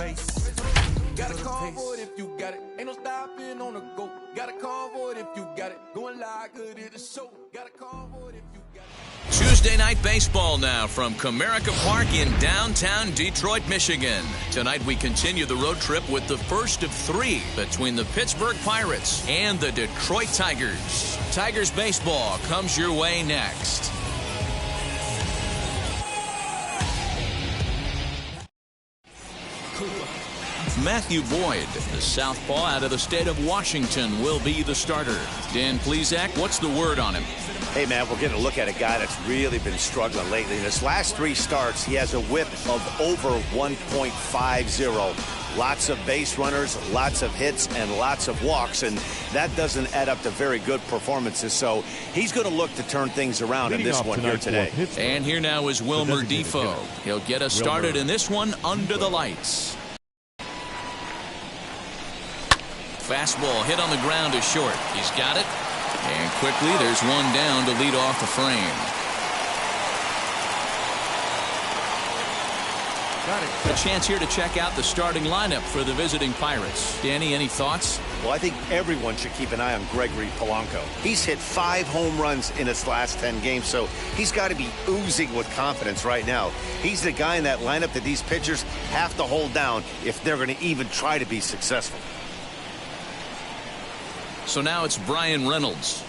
bass. Got a call for it if you got it. Ain't no stopping on the go. Got a call for it if you got it. Going live, good at the show. Got a call for it if you got it. Tuesday night baseball now from Comerica Park in downtown Detroit, Michigan. Tonight we continue the road trip with the first of three between the Pittsburgh Pirates and the Detroit Tigers. Tigers baseball comes your way next. Matthew Boyd, the southpaw out of the state of Washington, will be the starter. Dan Plesac, what's the word on him? Hey, man, we're getting a look at a guy that's really been struggling lately. In his last three starts, he has a whip of over 1.50. Lots of base runners, lots of hits, and lots of walks, and that doesn't add up to very good performances. So he's going to look to turn things around in this one here today. And here now is Wilmer Defoe. He'll get us started in this one under the lights. Fastball hit on the ground is short. He's got it. And quickly there's one down to lead off the frame. A chance here to check out the starting lineup for the visiting Pirates. Danny, any thoughts? Well, I think everyone should keep an eye on Gregory Polanco. He's hit 5 home runs in his last 10 games, so he's got to be oozing with confidence right now. He's the guy in that lineup that these pitchers have to hold down if they're going to even try to be successful. So now it's Brian Reynolds.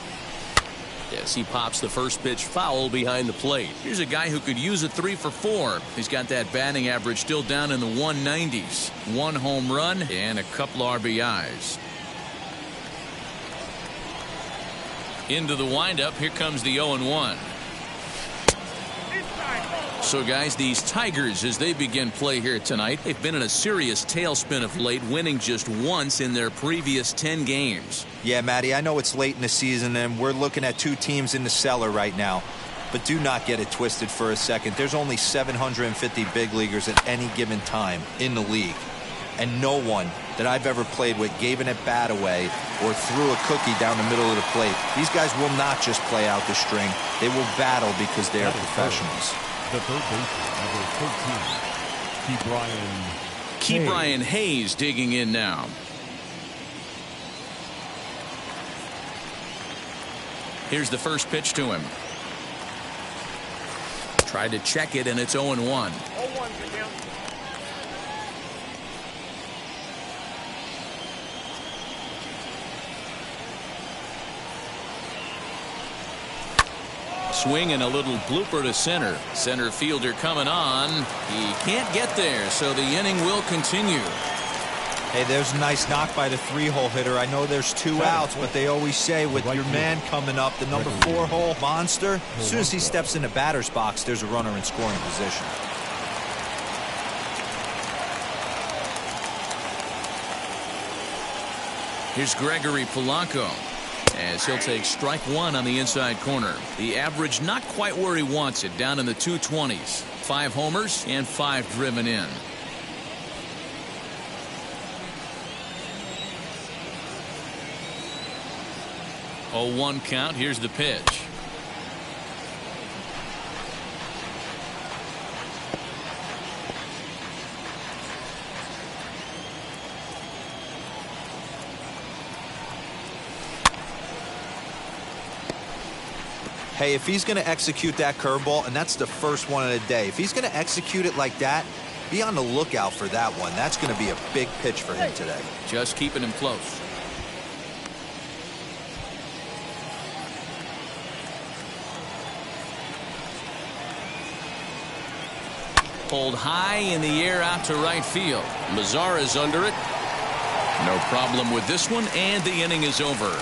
Yes, he pops the first pitch foul behind the plate. Here's a guy who could use a 3 for 4. He's got that batting average still down in the 190s. 1 home run and a couple RBIs. Into the windup. Here comes the 0-1. So, guys, these Tigers, as they begin play here tonight, they've been in a serious tailspin of late, winning just once in their previous 10 games. Yeah, Matty, I know it's late in the season, and we're looking at 2 teams in the cellar right now. But do not get it twisted for a second. There's only 750 big leaguers at any given time in the league. And no one that I've ever played with gave an at-bat away or threw a cookie down the middle of the plate. These guys will not just play out the string. They will battle because they are professionals. The third baseman, number 13, Ke'Bryan Hayes digging in now. Here's the first pitch to him. Tried to check it, and it's 0-1. Swing and a little blooper to center. Center fielder coming on. He can't get there, so the inning will continue. Hey, there's a nice knock by the 3-hole hitter. I know there's 2 outs, but they always say with your man coming up, the number 4-hole monster, as soon as he steps in the batter's box, there's a runner in scoring position. Here's Gregory Polanco, as he'll take strike 1 on the inside corner. The average not quite where he wants it, down in the 220s. 5 homers and 5 driven in. Oh, 1 count. Here's the pitch. Hey, if he's going to execute that curveball, and that's the first one of the day, if he's going to execute it like that, be on the lookout for that one. That's going to be a big pitch for him today. Just keeping him close. Pulled high in the air out to right field. Mazara's under it. No problem with this one, and the inning is over.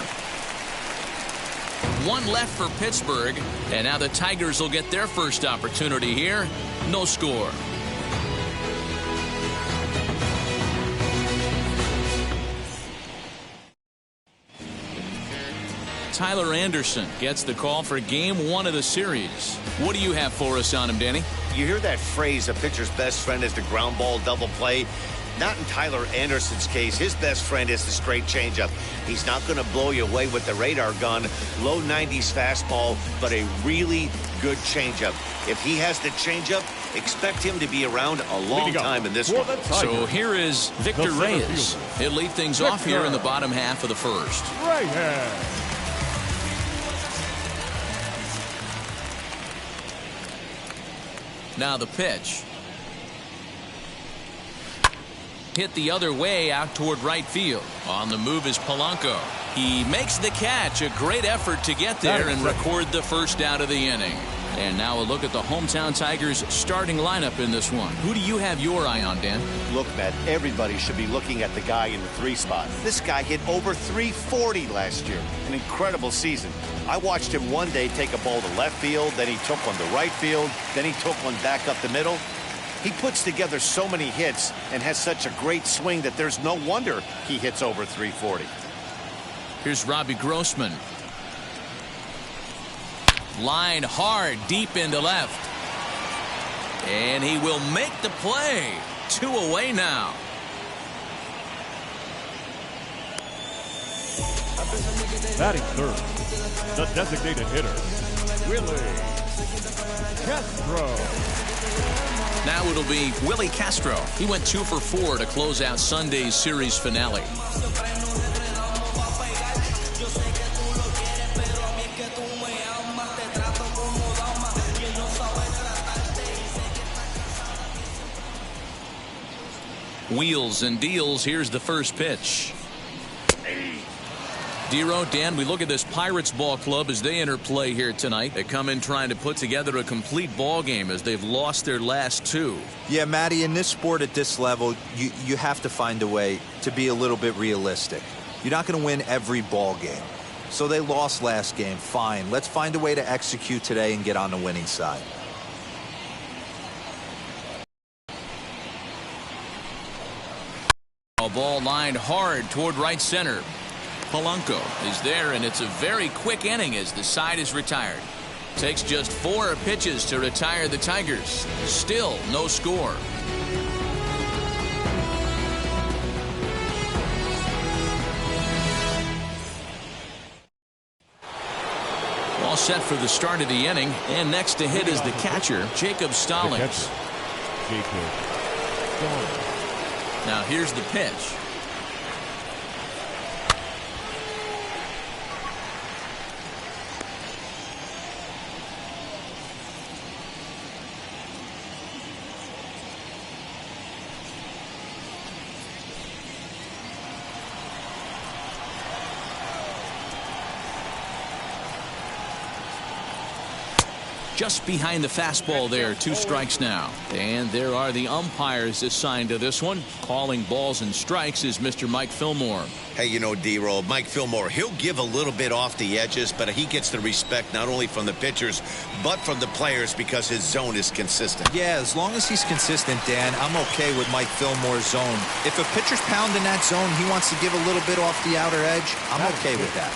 1 left for Pittsburgh, and now the Tigers will get their first opportunity here. No score. Tyler Anderson gets the call for game 1 of the series. What do you have for us on him, Danny? You hear that phrase, a pitcher's best friend is the ground ball double play. Not in Tyler Anderson's case. His best friend is the straight changeup. He's not going to blow you away with the radar gun. Low 90s fastball, but a really good changeup. If he has the changeup, expect him to be around a long time in this one. So here is Victor Reyes. He'll lead things off here in the bottom half of the first. Now the pitch. Hit the other way out toward right field. On the move is Polanco. He makes the catch. A great effort to get there and record the first out of the inning. And now a look at the hometown Tigers starting lineup in this one. Who do you have your eye on, Dan? Look, Matt, everybody should be looking at the guy in the 3 spot. This guy hit over 340 last year. An incredible season. I watched him one day take a ball to left field, then he took one to right field, then he took one back up the middle. He puts together so many hits and has such a great swing that there's no wonder he hits over 340. Here's Robbie Grossman. Line hard deep into left. And he will make the play. 2 away now. Batting third, the designated hitter, Willie Castro. Now it'll be Willie Castro. He went 2 for 4 to close out Sunday's series finale. Wheels and deals. Here's the first pitch. Dero, Dan, we look at this Pirates ball club as they enter play here tonight. They come in trying to put together a complete ball game as they've lost their last 2. Yeah, Matty, in this sport at this level, you have to find a way to be a little bit realistic. You're not going to win every ball game. So they lost last game. Fine. Let's find a way to execute today and get on the winning side. A ball lined hard toward right center. Polanco is there, and it's a very quick inning as the side is retired. Takes just 4 pitches to retire the Tigers. Still no score. All set for the start of the inning, and next to hit is the catcher, Jacob Stallings. Now here's the pitch. Just behind the fastball there. 2 strikes now. And there are the umpires assigned to this one. Calling balls and strikes is Mr. Mike Fillmore. Hey, you know, D-Roll, Mike Fillmore, he'll give a little bit off the edges, but he gets the respect not only from the pitchers, but from the players because his zone is consistent. Yeah, as long as he's consistent, Dan, I'm okay with Mike Fillmore's zone. If a pitcher's pounding that zone, he wants to give a little bit off the outer edge, I'm okay with that.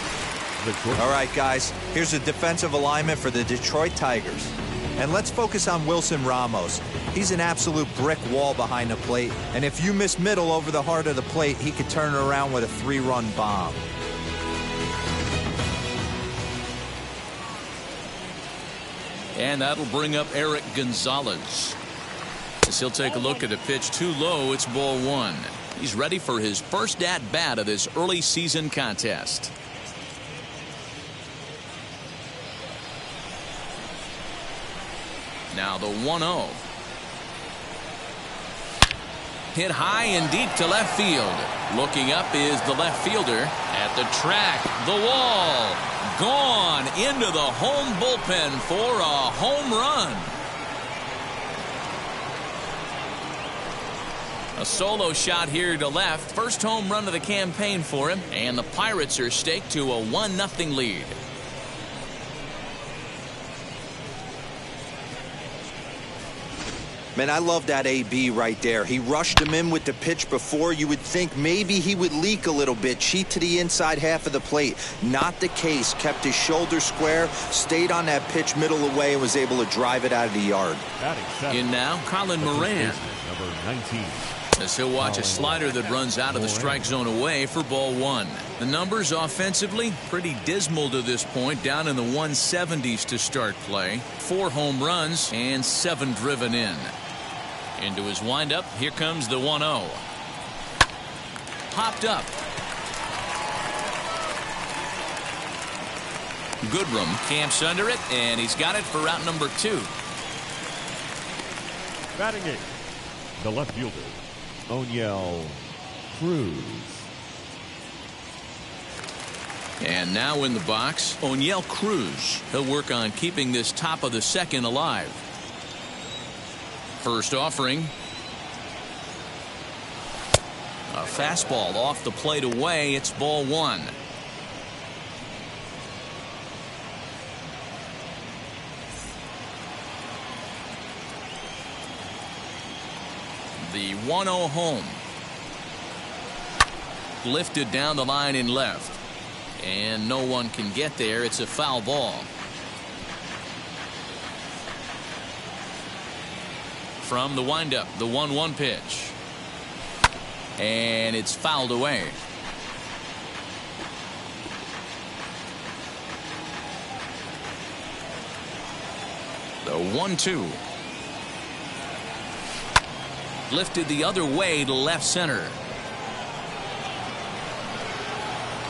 All right, guys, here's a defensive alignment for the Detroit Tigers. And let's focus on Wilson Ramos. He's an absolute brick wall behind the plate. And if you miss middle over the heart of the plate, he could turn it around with a 3-run bomb. And that'll bring up Eric Gonzalez. As he'll take a look at a pitch too low, it's ball 1. He's ready for his first at-bat of this early season contest. Now the 1-0. Hit high and deep to left field. Looking up is the left fielder. At the track, the wall. Gone into the home bullpen for a home run. A solo shot here to left. First home run of the campaign for him. And the Pirates are staked to a 1-0 lead. Man, I love that AB right there. He rushed him in with the pitch before. You would think maybe he would leak a little bit, cheat to the inside half of the plate. Not the case. Kept his shoulder square, stayed on that pitch middle away, and was able to drive it out of the yard. In now, Colin Moran. Number 19. As he'll watch a slider that runs out of the strike zone away for ball one. The numbers offensively pretty dismal to this point, down in the 170s to start play. 4 home runs and 7 driven in. Into his windup, here comes the 1-0. Popped up. Goodrum camps under it, and he's got it for out number 2. Batting 8, the left fielder, Oneil Cruz. And now in the box, Oneil Cruz. He'll work on keeping this top of the second alive. First offering. A fastball off the plate away. It's ball one. The 1-0 home. Lifted down the line in left. And no one can get there. It's a foul ball. From the windup, the 1-1 pitch. And it's fouled away. The 1-2. Lifted the other way to left center.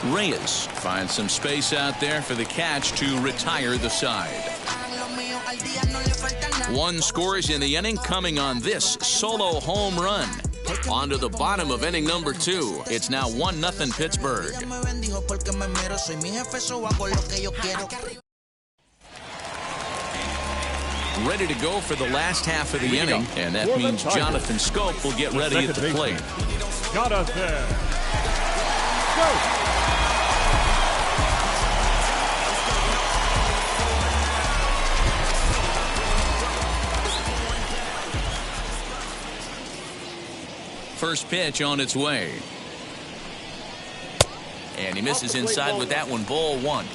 Reyes finds some space out there for the catch to retire the side. 1 scores in the inning, coming on this solo home run. On to the bottom of inning number 2. It's now 1-0 Pittsburgh. Ready to go for the last half of the inning, and that means Jonathan Schoop will get ready at the plate. Jonathan Schoop. First pitch on its way. And he misses inside with that one. Ball one.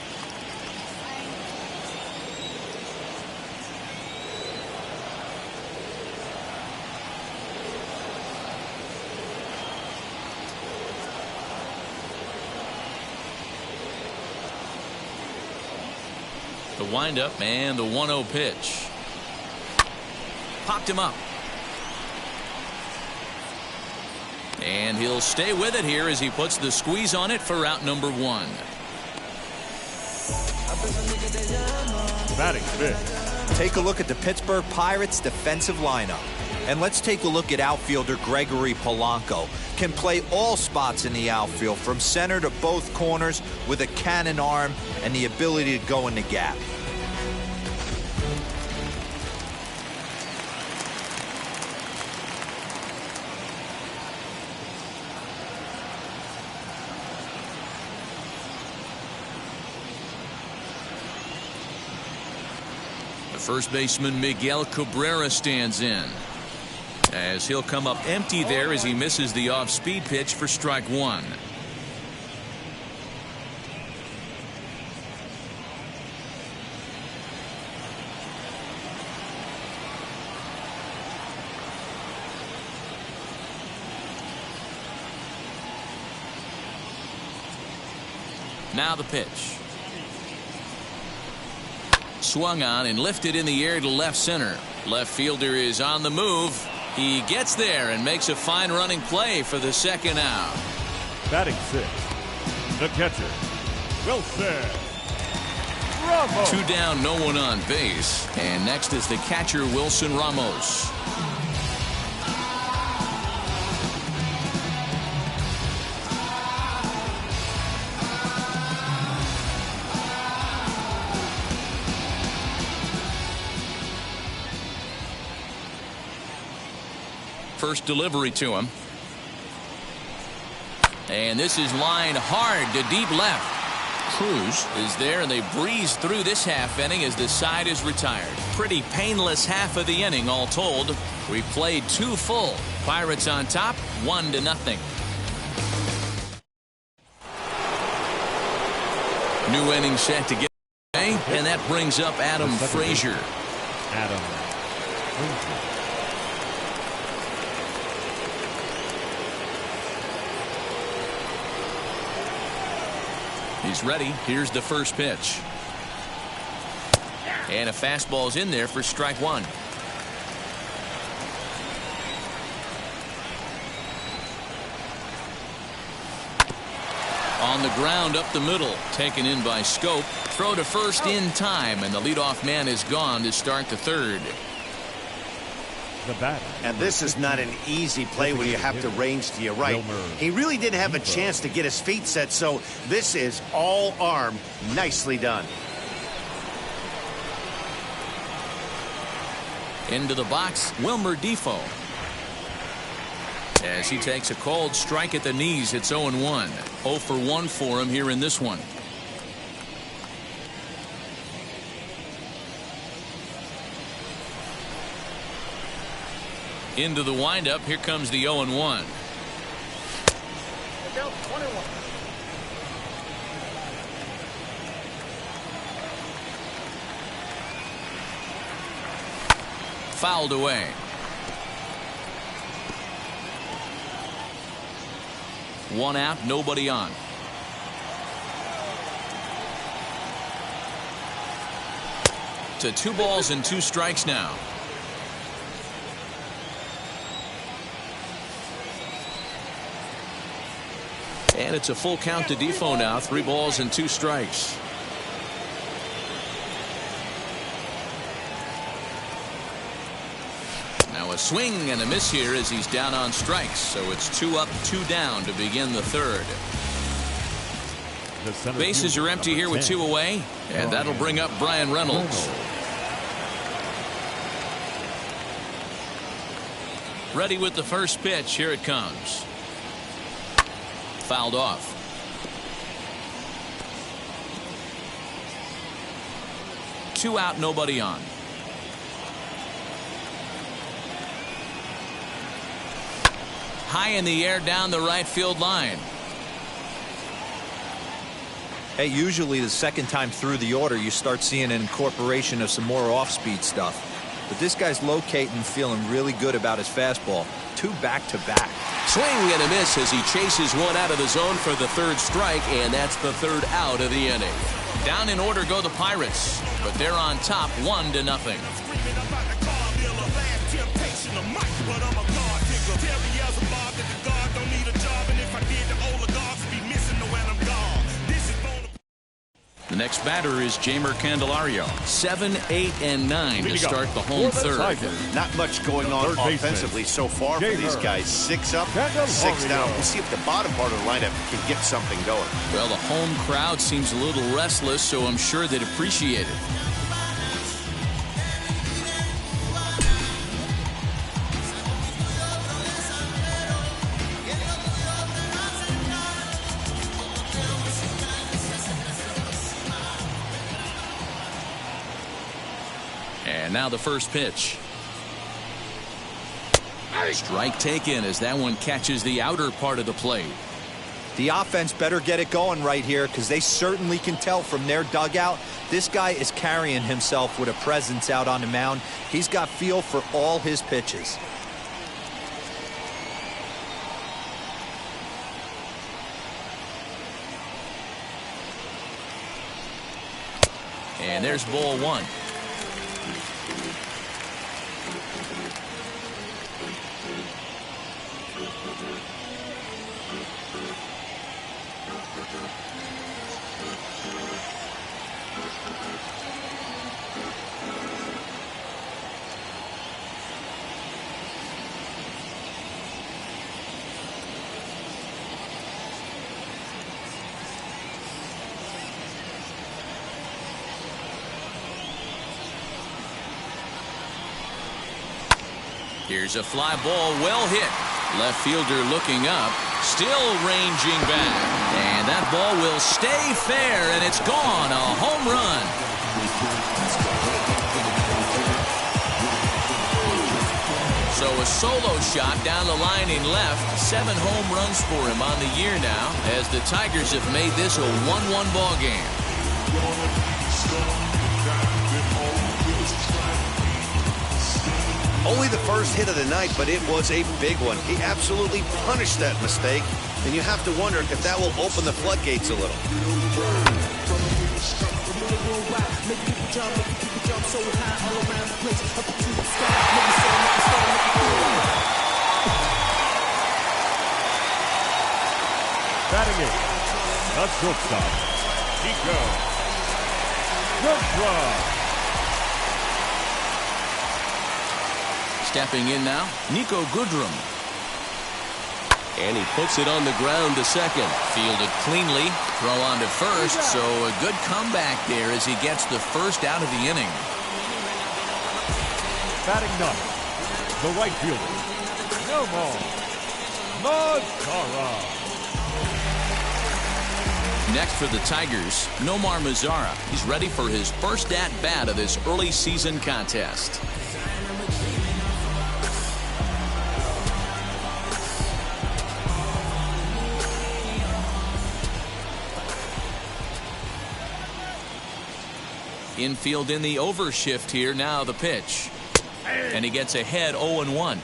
The windup and the 1-0 pitch. Popped him up. And he'll stay with it here as he puts the squeeze on it for out number 1. Batting 5th. Take a look at the Pittsburgh Pirates defensive lineup. And let's take a look at outfielder Gregory Polanco. Can play all spots in the outfield, from center to both corners, with a cannon arm and the ability to go in the gap. First baseman Miguel Cabrera stands in, as he'll come up empty there as he misses the off-speed pitch for strike 1. Now the pitch. Swung on and lifted in the air to left center. Left fielder is on the move. He gets there and makes a fine running play for the second out. Batting 6th, the catcher, Wilson Ramos. 2 down, no one on base. And next is the catcher, Wilson Ramos. First delivery to him. And this is lined hard to deep left. Cruz is there, and they breeze through this half inning as the side is retired. Pretty painless half of the inning, all told. We played 2 full. Pirates on top, 1-0. New inning set to get away, and that brings up Adam Frazier. Adam Frazier. He's ready. Here's the first pitch. And a fastball's in there for strike one. On the ground up the middle, taken in by Schoop. Throw to first in time, and the leadoff man is gone to start the third. The bat. And this is not an easy play when you have to range to your right. He really didn't have a chance to get his feet set, so this is all arm. Nicely done. Into the box, Wilmer Difo. As he takes a cold strike at the knees, it's 0-1. 0 for 1 for him here in this one. Into the windup, here comes the 0-1. Fouled away. One out, nobody on. To 2 balls and 2 strikes now. And it's a full count to Difo now. 3 balls and 2 strikes. Now a swing and a miss here as he's down on strikes. So it's 2 up, 2 down to begin the third. Bases are empty here with 2 away. And that'll bring up Bryan Reynolds. Ready with the first pitch. Here it comes. Fouled off. Two out, nobody on. High in the air down the right field line. Hey, usually the second time through the order you start seeing an incorporation of some more off-speed stuff. But this guy's locating and feeling really good about his fastball. 2 back-to-back. Swing and a miss as he chases one out of the zone for the third strike, and that's the third out of the inning. Down in order go the Pirates, but they're on top 1-0. The next batter is Jeimer Candelario. 7, 8, and 9 to start the home third. Not much going on offensively so far for these guys. 6 up, 6 down. We'll see if the bottom part of the lineup can get something going. Well, the home crowd seems a little restless, so I'm sure they'd appreciate it. And now the first pitch. Strike taken as that one catches the outer part of the plate. The offense better get it going right here because they certainly can tell from their dugout this guy is carrying himself with a presence out on the mound. He's got feel for all his pitches. And there's ball 1. Here's a fly ball, well hit. Left fielder looking up, still ranging back. And that ball will stay fair, and it's gone. A home run. So a solo shot down the line in left. 7 home runs for him on the year now, as the Tigers have made this a 1-1 ball game. Only the first hit of the night, but it was a big one. He absolutely punished that mistake, and you have to wonder if that will open the floodgates a little. Batting it, the shortstop, Niko Goodrum. Stepping in now, Niko Goodrum. And he puts it on the ground to second. Fielded cleanly. Throw on to first. So a good comeback there as he gets the first out of the inning. Batting ninth, the right fielder, Nomar Mazara. Next for the Tigers, Nomar Mazara. He's ready for his first at-bat of this early season contest. Infield in the overshift here. Now the pitch. And he gets ahead 0-1.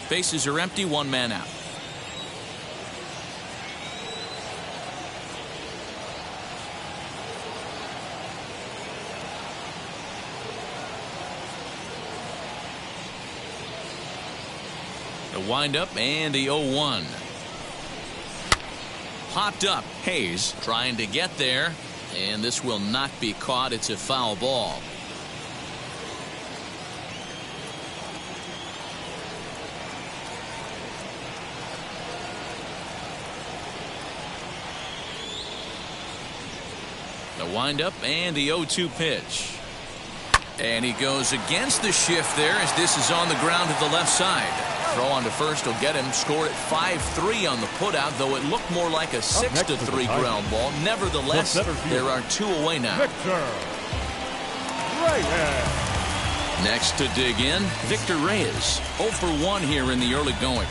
Bases are empty, one man out. The windup and the 0-1. Popped up. Hayes trying to get there, and this will not be caught. It's a foul ball. The windup and the 0-2 pitch. And he goes against the shift there as this is on the ground to the left side. Throw on to first will get him. Score at 5-3 on the putout, though it looked more like a 6-3 ground ball. Nevertheless, there are two away now. Victor Reyes. Next to dig in, Victor Reyes. 0 for 1 here in the early going.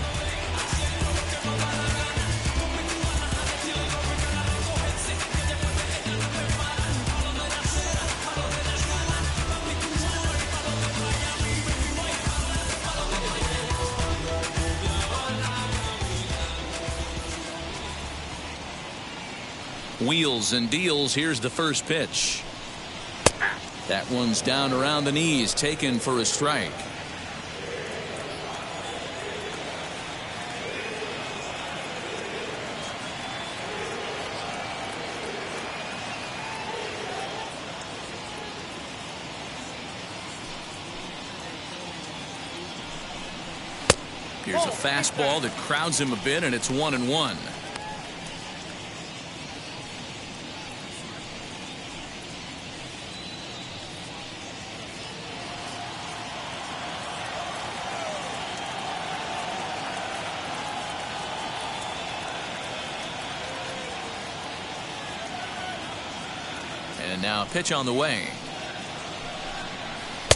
Wheels and deals. Here's the first pitch. That one's down around the knees, taken for a strike. Here's a fastball that crowds him a bit, and it's 1-1. And now a pitch on the way.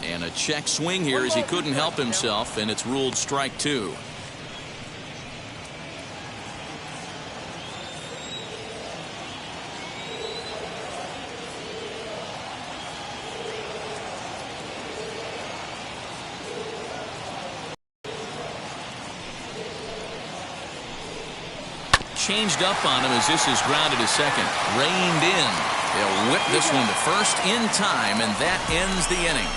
And a check swing here as he couldn't help himself, and it's ruled strike 2. Changed up on him as this is grounded to second. Reined in. They'll whip this one to first in time, and that ends the inning.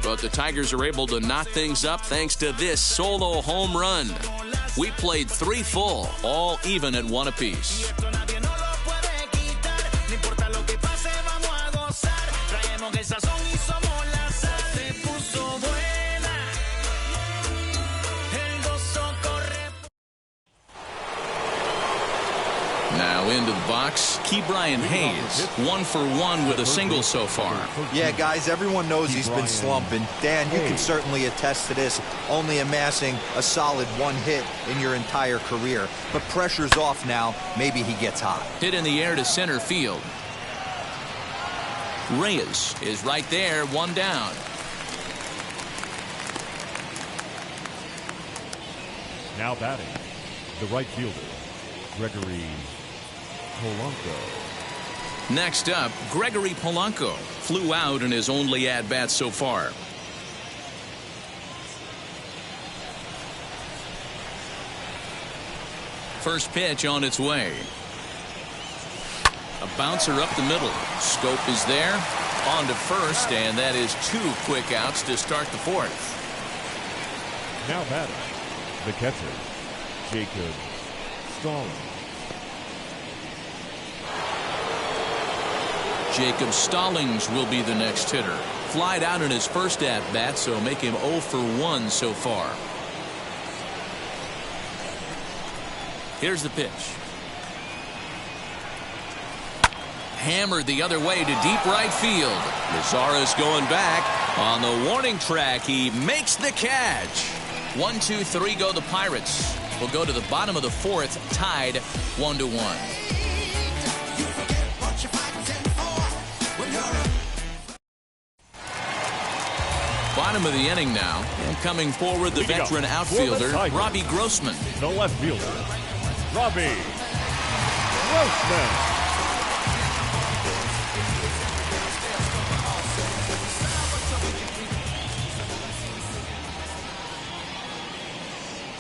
But the Tigers are able to knock things up thanks to this solo home run. We played 3 full, all even at 1 apiece. Now into the box, Ke'Bryan Hayes, 1 for 1 with a single so far. Yeah, guys, everyone knows he's been slumping. Dan, you can certainly attest to this, only amassing a solid 1 hit in your entire career. But pressure's off now. Maybe he gets hot. Hit in the air to center field. Reyes is right there, 1 down. Now batting, The right fielder, Gregory Polanco. Next up, Gregory Polanco flew out in his only at-bat so far. First pitch on its way. A bouncer up the middle. Scope is there. On to first, and that is 2 quick outs to start the 4th. Now batting, the catcher, Jacob Stallings. Jacob Stallings will be the next hitter. Flied out in his first at-bat, so make him 0 for 1 so far. Here's the pitch. Hammered the other way to deep right field. Lizarra's going back. On the warning track, he makes the catch. 1, 2, 3 go the Pirates. We'll go to the bottom of the 4th, tied 1-1. Bottom of the inning now, and coming forward the veteran outfielder Robbie Grossman. The left fielder, Robbie Grossman.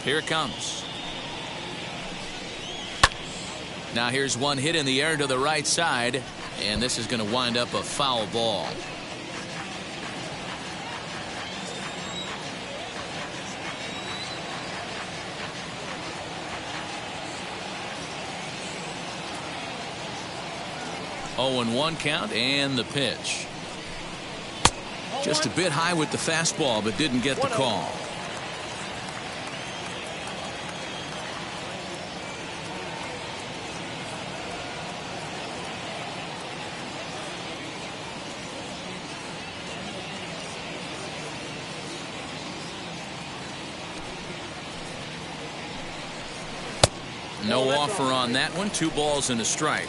Here it comes. Now here's one hit in the air to the right side, and this is going to wind up a foul ball. Oh, and 1 count, and the pitch. Just a bit high with the fastball, but didn't get the call. No offer on that one. 2 balls and a strike.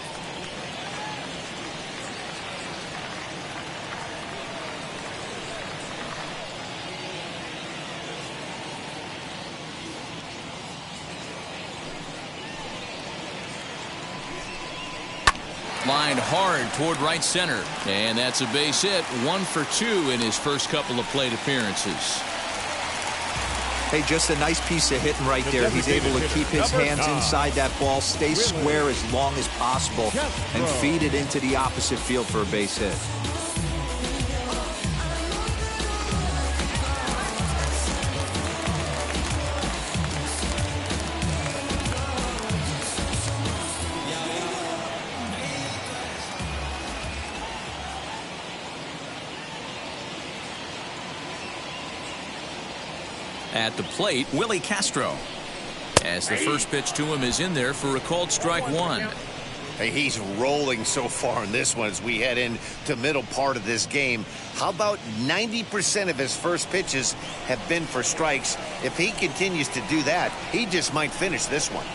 Lined hard toward right center, and that's a base hit. 1 for 2 in his first couple of plate appearances. Hey, just a nice piece of hitting right there. He's able to keep his hands inside that ball, stay square as long as possible, and feed it into the opposite field for a base hit. At the plate, Willie Castro. As the first pitch to him is in there for a called strike 1. Hey, he's rolling so far in this one as we head into middle part of this game. How about 90% of his first pitches have been for strikes? If he continues to do that, he just might finish this one.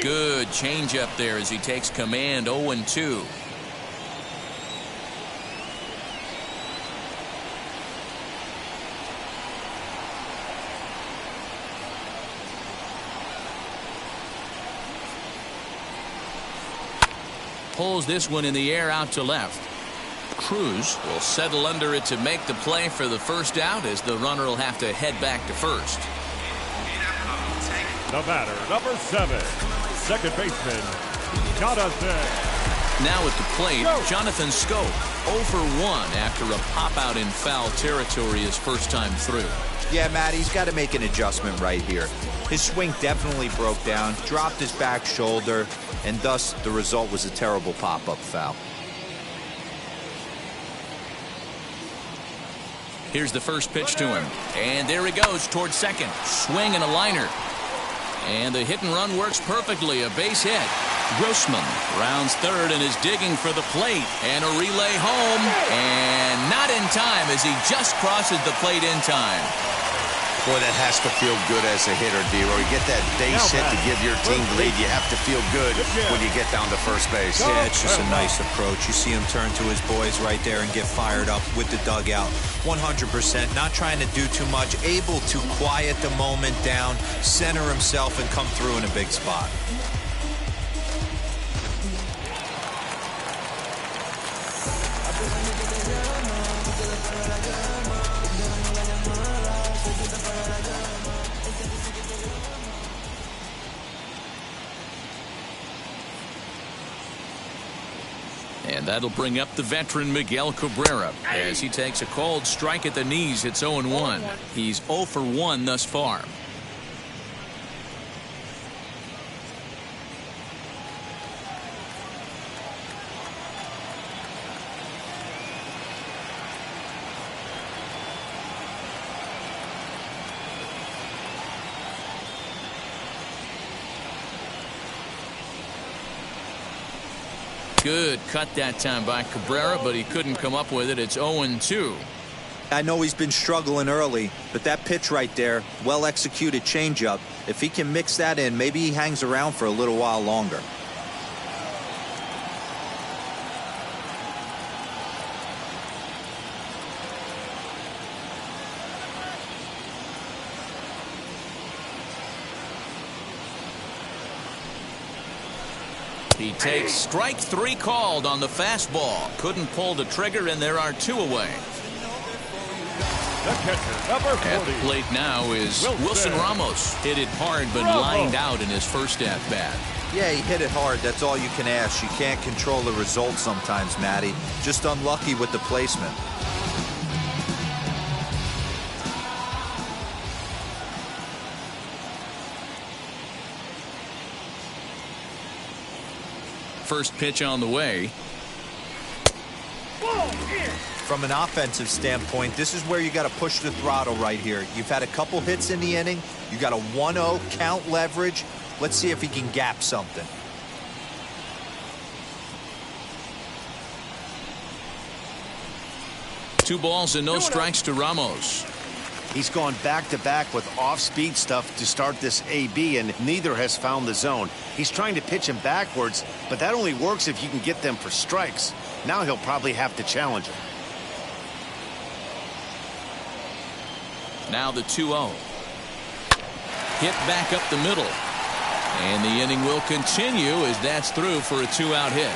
Good changeup there as he takes command. 0-2. Pulls this one in the air out to left. Cruz will settle under it to make the play for the first out, as the runner will have to head back to first. The batter, number 7, second baseman, Jonathan. Now at the plate, Jonathan Scope, 0 for 1 after a pop-out in foul territory his first time through. Yeah, Matt, he's got to make an adjustment right here. His swing definitely broke down, dropped his back shoulder, and thus the result was a terrible pop-up foul. Here's the first pitch to him, and there he goes towards second. Swing and a liner. And the hit and run works perfectly. A base hit. Grossman rounds third and is digging for the plate. And a relay home. And not in time as he just crosses the plate in time. Boy, that has to feel good as a hitter, D-Roy. You get that base hit to give your team the lead. You have to feel good when you get down to first base. Yeah, it's just a nice approach. You see him turn to his boys right there and get fired up with the dugout. 100%, not trying to do too much, able to quiet the moment down, center himself, and come through in a big spot. And that'll bring up the veteran Miguel Cabrera as he takes a cold strike at the knees. It's 0-1. He's 0 for 1 thus far. Good cut that time by Cabrera, but he couldn't come up with it. It's 0-2. I know he's been struggling early, but that pitch right there, well-executed changeup, if he can mix that in, maybe he hangs around for a little while longer. He takes strike 3 called on the fastball. Couldn't pull the trigger, and there are 2 away. The catcher, number 40. At the plate now is Wilson Ramos. Hit it hard, but lined out in his first at-bat. Yeah, he hit it hard. That's all you can ask. You can't control the result sometimes, Matty. Just unlucky with the placement. First pitch on the way. From an offensive standpoint, this is where you got to push the throttle right here. You've had a couple hits in the inning. You got a 1-0 count leverage. Let's see if he can gap something. Two balls and no strikes to Ramos. He's gone back-to-back with off-speed stuff to start this AB, and neither has found the zone. He's trying to pitch him backwards, but that only works if you can get them for strikes. Now he'll probably have to challenge him. Now the 2-0. Hit back up the middle. And the inning will continue as that's through for a 2-out hit.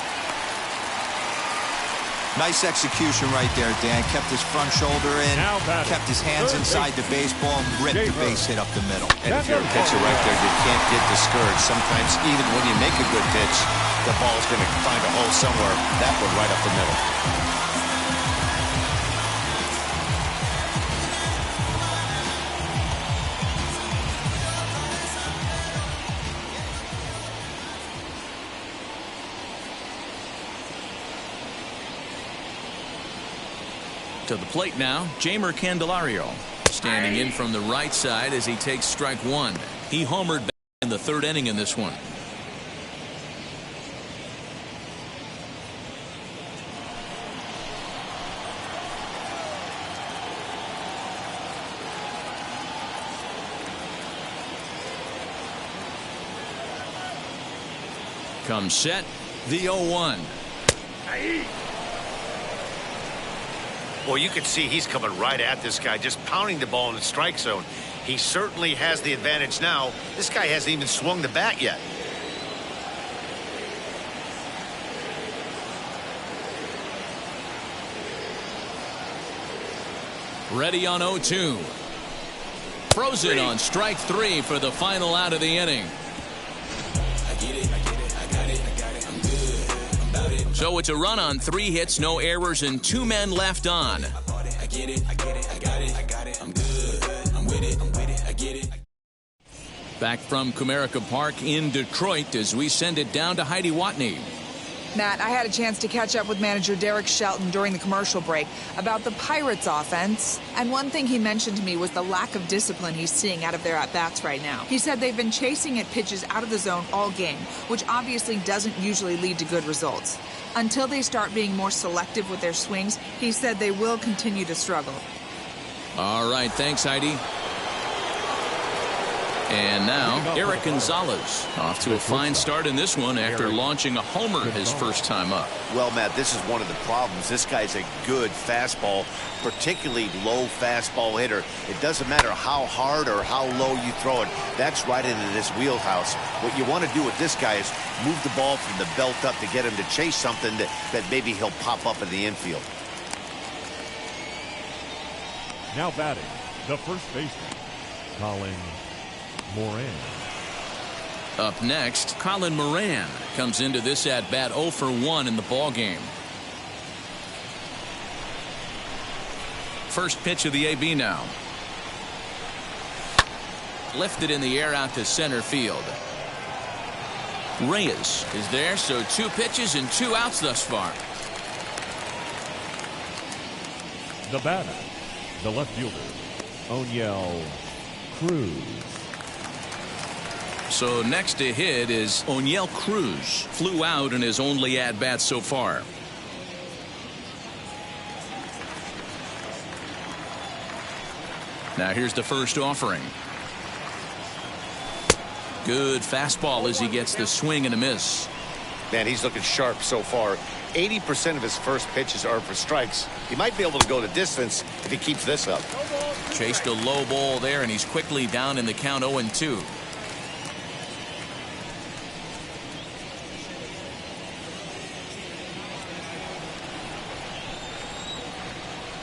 Nice execution right there, Dan. Kept his front shoulder in, kept his hands inside the baseball, and ripped the base hit up the middle. And if you're a pitcher right there, you can't get discouraged. Sometimes even when you make a good pitch, the ball's going to find a hole somewhere. That one right up the middle. To the plate now, Jeimer Candelario. Standing in from the right side as he takes strike 1. He homered back in the 3rd inning in this one. Comes set, the 0-1. Well, you can see he's coming right at this guy, just pounding the ball in the strike zone. He certainly has the advantage now. This guy hasn't even swung the bat yet. Ready on 0-2. Frozen on strike 3 for the final out of the inning. So it's a run on 3 hits, no errors, and 2 men left on. Back from Comerica Park in Detroit as we send it down to Heidi Watney. Matt, I had a chance to catch up with manager Derek Shelton during the commercial break about the Pirates offense. And one thing he mentioned to me was the lack of discipline he's seeing out of their at-bats right now. He said they've been chasing at pitches out of the zone all game, which obviously doesn't usually lead to good results. Until they start being more selective with their swings, he said they will continue to struggle. All right, thanks, Heidi. And now Eric Gonzalez off to a fine start in this one after launching a homer his first time up. Well, Matt, this is one of the problems. This guy's a good fastball, particularly low fastball hitter. It doesn't matter how hard or how low you throw it. That's right into this wheelhouse. What you want to do with this guy is move the ball from the belt up to get him to chase something that maybe he'll pop up in the infield. Now batting, the first baseman, Colin Moran. Up next, Colin Moran comes into this at bat 0 for 1 in the ball game. First pitch of the AB now. Lifted in the air out to center field. Reyes is there, so 2 pitches and 2 outs thus far. The batter, the left fielder, Oneil Cruz. So next to hit is Oneil Cruz. Flew out in his only at-bat so far. Now here's the first offering. Good fastball as he gets the swing and a miss. Man, he's looking sharp so far. 80% of his first pitches are for strikes. He might be able to go the distance if he keeps this up. Chased a low ball there, and he's quickly down in the count 0-2.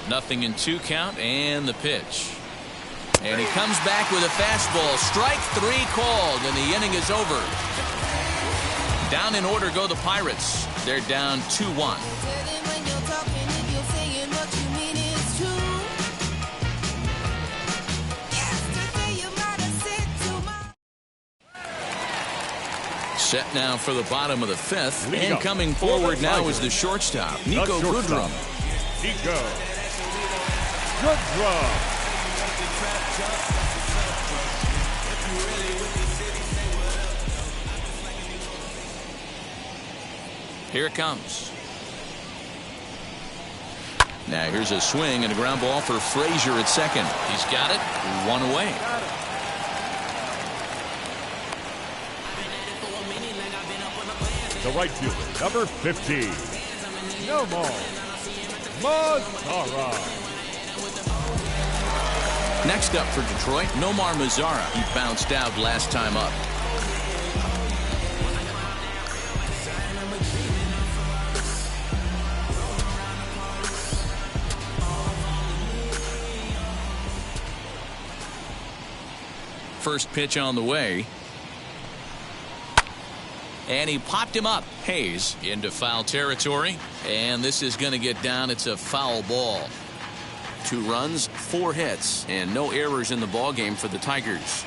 Nothing in 2 count, and the pitch. And he comes back with a fastball. Strike 3 called, and the inning is over. Down in order go the Pirates. They're down 2-1. Set now for the bottom of the 5th. And coming forward now is the shortstop, Niko Goodrum. Niko Goodrum. Here it comes. Now here's a swing and a ground ball for Frazier at second. He's got it. 1 away. The right fielder, number 15, Nomar Mazara. Next up for Detroit, Nomar Mazara. He bounced out last time up. First pitch on the way. And he popped him up. Hayes into foul territory. And this is going to get down. It's a foul ball. 2 runs, 4 hits, and no errors in the ball game for the Tigers.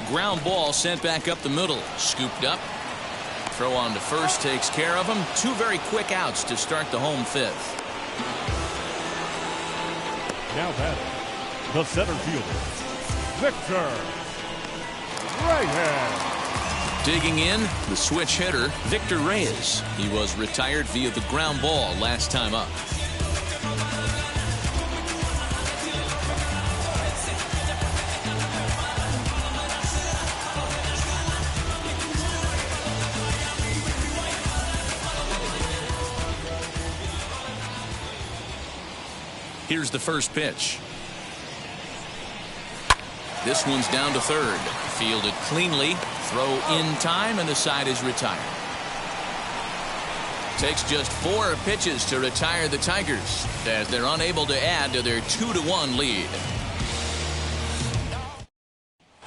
Ground ball sent back up the middle. Scooped up. Throw on to first takes care of him. 2 very quick outs to start the home 5th. Now batting, the center fielder, Victor Reyes. Digging in, the switch hitter, Victor Reyes. He was retired via the ground ball last time up. Here's the first pitch. This one's down to third. Fielded cleanly. Throw in time, and the side is retired. Takes just 4 pitches to retire the Tigers as they're unable to add to their 2-1 lead.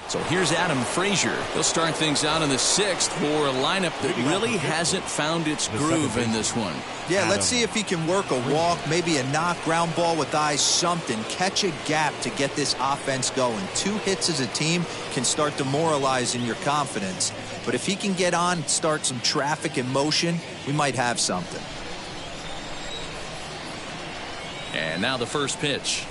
So here's Adam Frazier. He'll start things out in the 6th for a lineup that really hasn't found its groove in this one. Yeah, let's see if he can work a walk, maybe a knock, ground ball with eyes, something. Catch a gap to get this offense going. 2 hits as a team can start demoralizing your confidence. But if he can get on, start some traffic in motion, we might have something. And now the first pitch.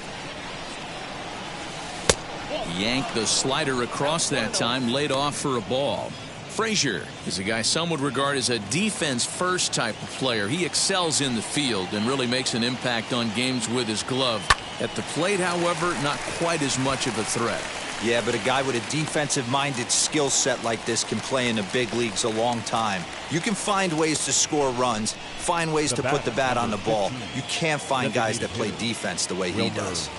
Yanked the slider across that time, laid off for a ball. Frazier is a guy some would regard as a defense-first type of player. He excels in the field and really makes an impact on games with his glove. At the plate, however, not quite as much of a threat. Yeah, but a guy with a defensive-minded skill set like this can play in the big leagues a long time. You can find ways to score runs, find ways to put the bat on the ball. You can't find guys that play defense the way he does.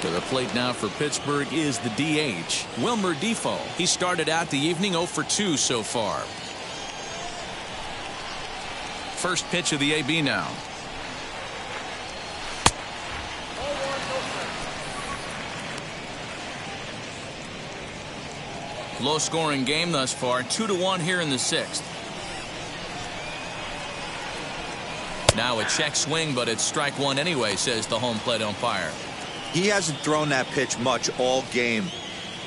To the plate now for Pittsburgh is the DH, Wilmer Difo. He started out the evening 0 for 2 so far. First pitch of the AB now. Low-scoring game thus far, 2-1 here in the 6th. Now a check swing, but it's strike one anyway, says the home plate umpire. He hasn't thrown that pitch much all game.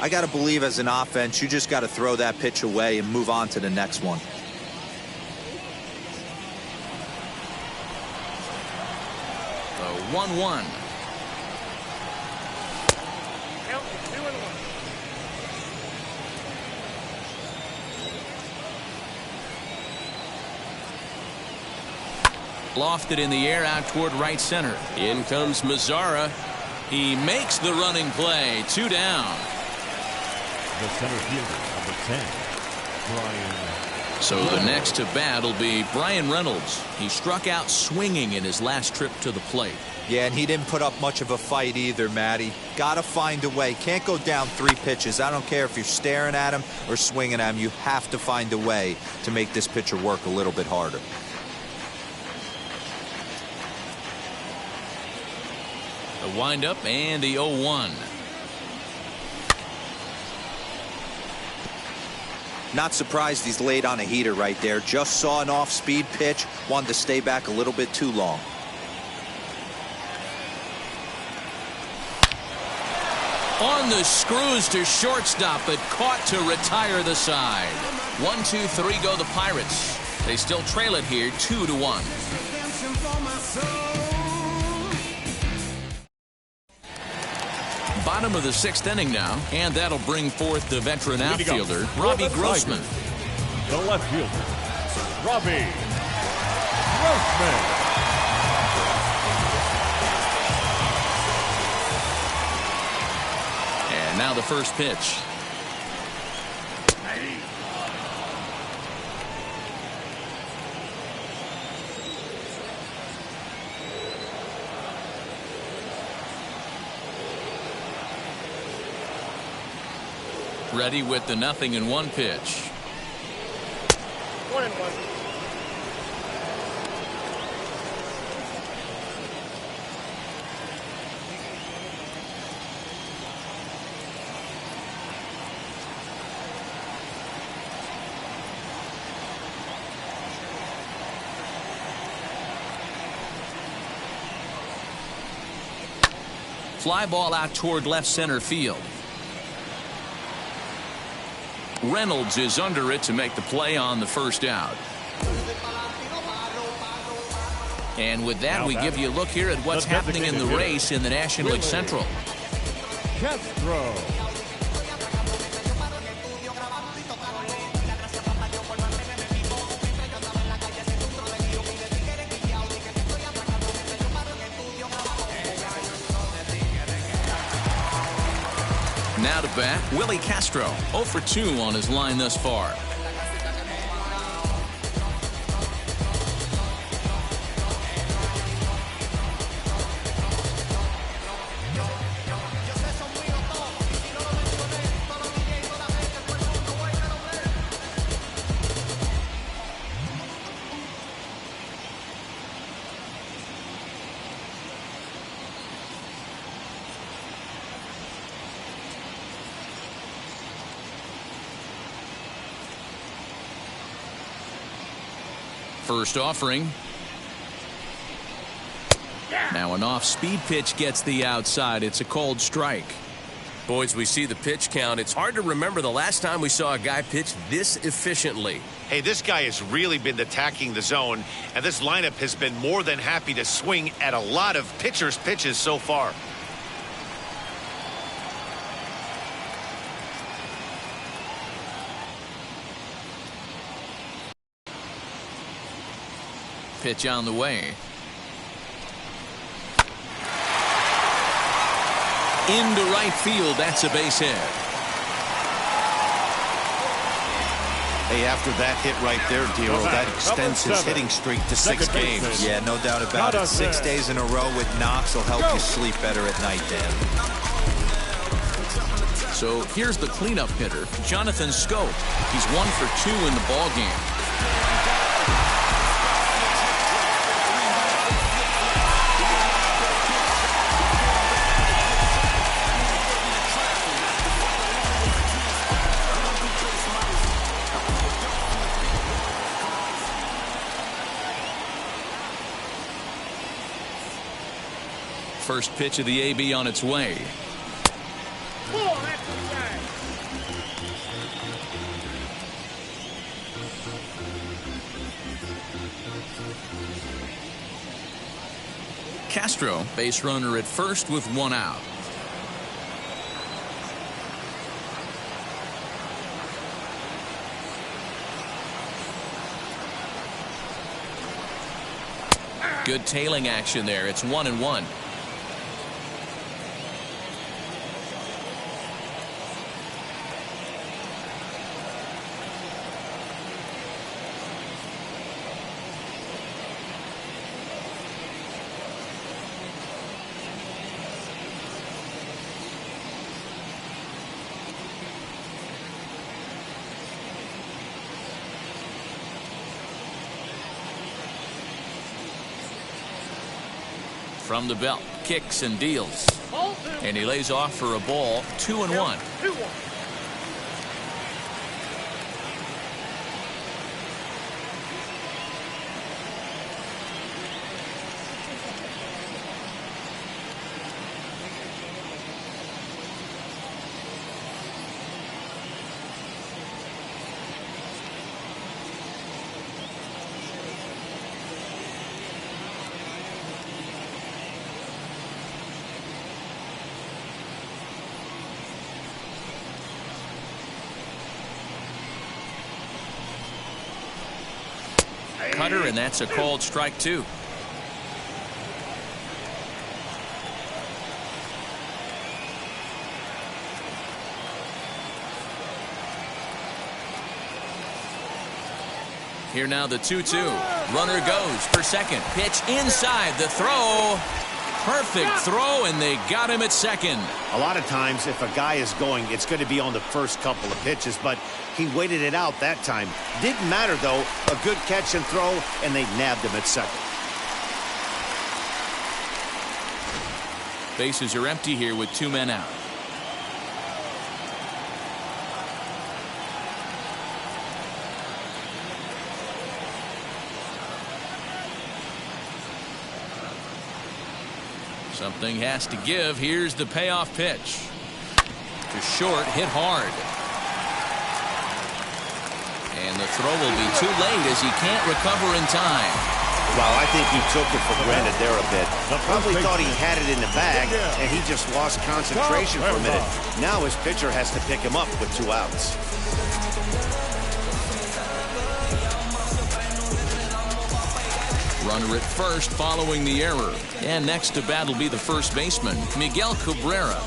I got to believe as an offense, you just got to throw that pitch away and move on to the next one. The 1-1. Lofted in the air out toward right center. In comes Mazzara. He makes the running play. 2 down. The center fielder, number 10, Bryan. So the next to bat will be Bryan Reynolds. He struck out swinging in his last trip to the plate. Yeah, and he didn't put up much of a fight either, Matty. Got to find a way. Can't go down 3 pitches. I don't care if you're staring at him or swinging at him. You have to find a way to make this pitcher work a little bit harder. The windup and the 0-1. Not surprised he's laid on a heater right there. Just saw an off-speed pitch. Wanted to stay back a little bit too long. On the screws to shortstop, but caught to retire the side. 1-2-3 go the Pirates. They still trail it here 2-1. Bottom of the 6th inning now, and that'll bring forth the veteran outfielder, Robbie Grossman. The left fielder, Robbie Grossman. And now the first pitch. Ready with the 0-1 pitch. 1-1. Fly ball out toward left center field. Reynolds is under it to make the play on the first out. And with that, we give you a look here at what's happening in the race in the National League Central. Castro. Now to bat, Willie Castro. 0 for 2 on his line thus far. First offering. Now an off-speed pitch gets the outside. It's a cold strike. Boys, we see the pitch count. It's hard to remember the last time we saw a guy pitch this efficiently. Hey, this guy has really been attacking the zone, and this lineup has been more than happy to swing at a lot of pitchers' pitches so far. pitch on the way. Into right field. That's a base hit. Hey, after that hit right there, Dero, that extends his hitting streak to 6 games. Yeah, no doubt about it. 6 days in a row with knocks will help you sleep better at night, Dan. So here's the cleanup hitter, Jonathan Schoop. He's 1 for 2 in the ballgame. First pitch of the AB on its way. Castro, base runner at first with 1 out. Good tailing action there. It's 1-1. From the belt, kicks and deals. And he lays off for a ball, 2-1. Cutter, and that's a called strike 2. Here now the 2-2. Runner goes for second. Pitch inside. The throw. Perfect throw, and they got him at second. A lot of times, if a guy is going, it's going to be on the first couple of pitches, but he waited it out that time. Didn't matter, though. A good catch and throw, and they nabbed him at second. Bases are empty here with 2 men out. Something has to give. Here's the payoff pitch. To short, hit hard. And the throw will be too late as he can't recover in time. Wow, I think he took it for granted there a bit. Probably thought he had it in the bag, and he just lost concentration for a minute. Now his pitcher has to pick him up with 2 outs. Runner at first following the error. And next to bat will be the first baseman, Miguel Cabrera.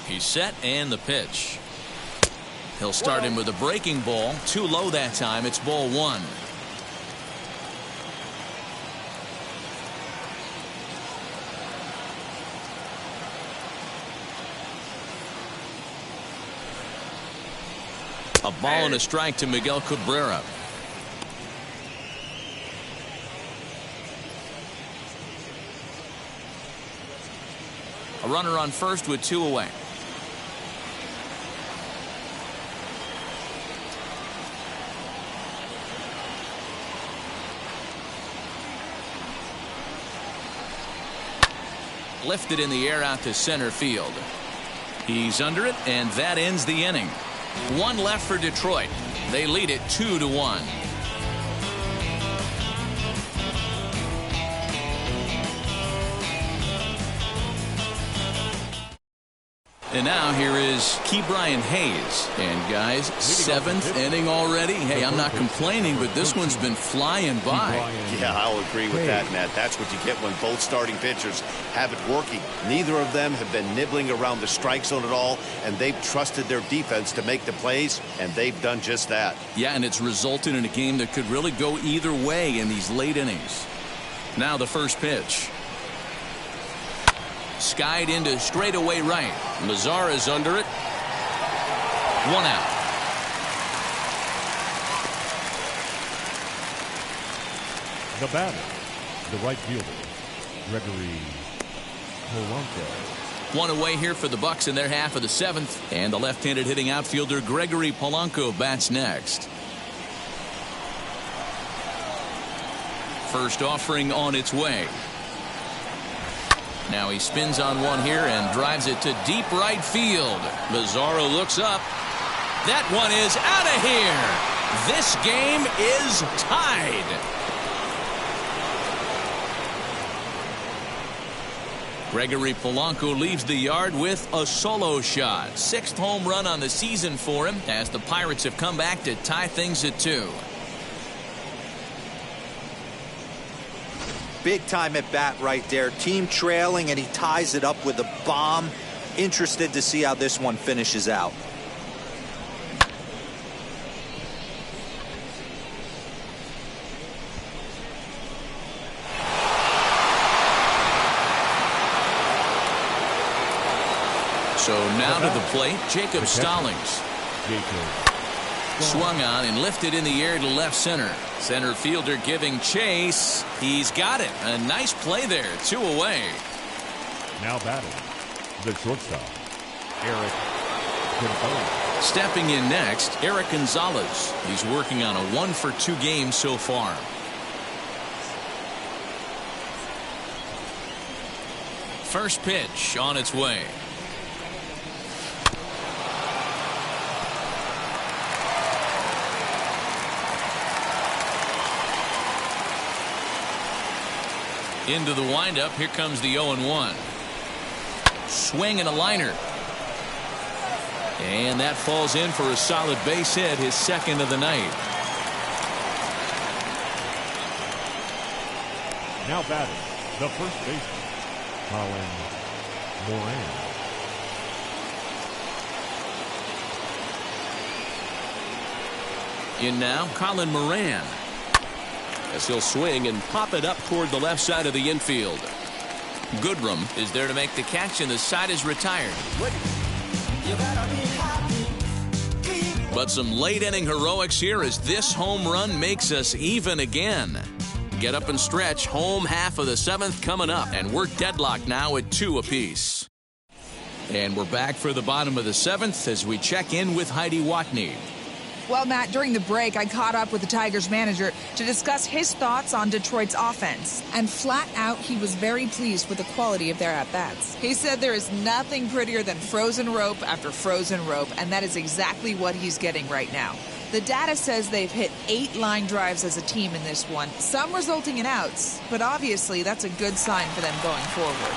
He's set, and the pitch. He'll start him with a breaking ball. Too low that time. It's ball 1. A ball and a strike to Miguel Cabrera. A runner on first with 2 away. Lifted in the air out to center field. He's under it, and that ends the inning. One left for Detroit. They lead it 2-1. And now here is Ke'Bryan Hayes. And guys, 7th inning already. Hey, I'm not complaining, but this one's been flying by. Yeah, I'll agree with that, Matt. That's what you get when both starting pitchers have it working. Neither of them have been nibbling around the strike zone at all, and they've trusted their defense to make the plays, and they've done just that. Yeah, and it's resulted in a game that could really go either way in these late innings. Now the first pitch. Skied into straightaway right. Mazara is under it. 1 out. The batter, the right fielder, Gregory Polanco. One away here for the Bucks in their half of the 7th. And the left-handed hitting outfielder Gregory Polanco bats next. First offering on its way. Now he spins on one here and drives it to deep right field. Mazara looks up. That one is out of here. This game is tied. Gregory Polanco leaves the yard with a solo shot. 6th home run on the season for him as the Pirates have come back to tie things at 2. Big time at bat right there. Team trailing, and he ties it up with a bomb. Interested to see how this one finishes out. So now to the plate, Jacob Stallings. Swung on and lifted in the air to left center. Center fielder giving chase. He's got it. A nice play there. 2 away. Now batting, the shortstop, Eric Gonzalez. Stepping in next, Eric Gonzalez. He's working on a 1-for-2 game so far. First pitch on its way. Into the windup. Here comes the 0-1. Swing and a liner. And that falls in for a solid base hit, his 2nd of the night. Now batting, the first baseman, Colin Moran. In now, Colin Moran. As he'll swing and pop it up toward the left side of the infield. Goodrum is there to make the catch, and the side is retired. But some late inning heroics here as this home run makes us even again. Get up and stretch. Home half of the 7th coming up, and we're deadlocked now at 2 apiece. And we're back for the bottom of the 7th as we check in with Heidi Watney. Well, Matt, during the break, I caught up with the Tigers manager to discuss his thoughts on Detroit's offense. And flat out, he was very pleased with the quality of their at-bats. He said there is nothing prettier than frozen rope after frozen rope, and that is exactly what he's getting right now. The data says they've hit 8 line drives as a team in this one, some resulting in outs, but obviously that's a good sign for them going forward.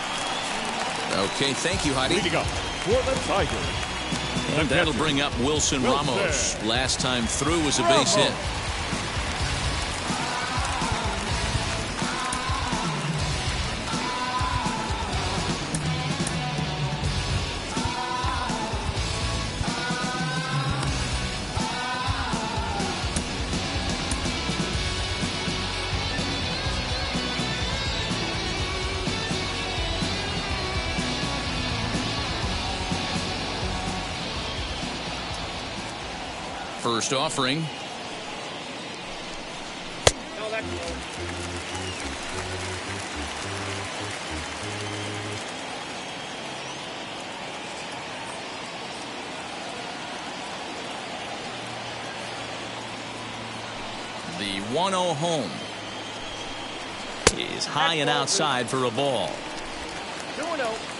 Okay, thank you, Heidi. Leading up for the Tigers. And that'll bring up Wilson Ramos. Last time through was a base hit. First offering. The 1-0 home is high and outside for a ball. 2-0.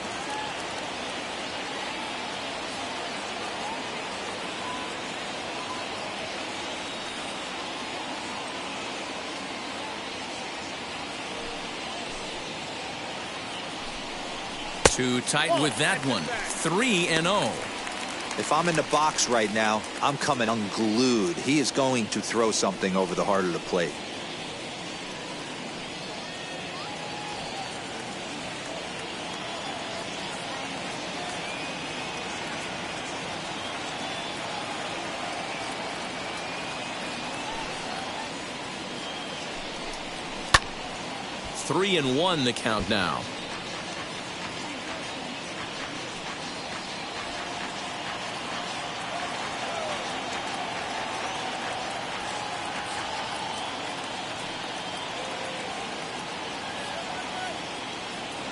Too tight with that one. 3-0. If I'm in the box right now, I'm coming unglued. He is going to throw something over the heart of the plate. Three and 1 the count now.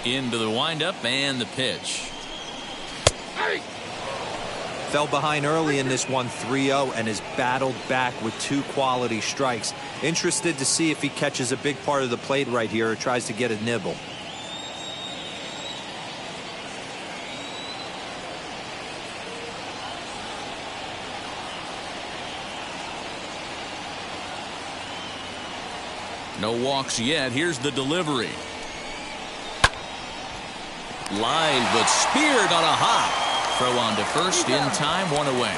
Into the windup and the pitch. Fell behind early in this one 3-0 and has battled back with 2 quality strikes. Interested to see if he catches a big part of the plate right here or tries to get a nibble. No walks yet. Here's the delivery. Line, but speared on a hop. Throw on to first in time, 1 away.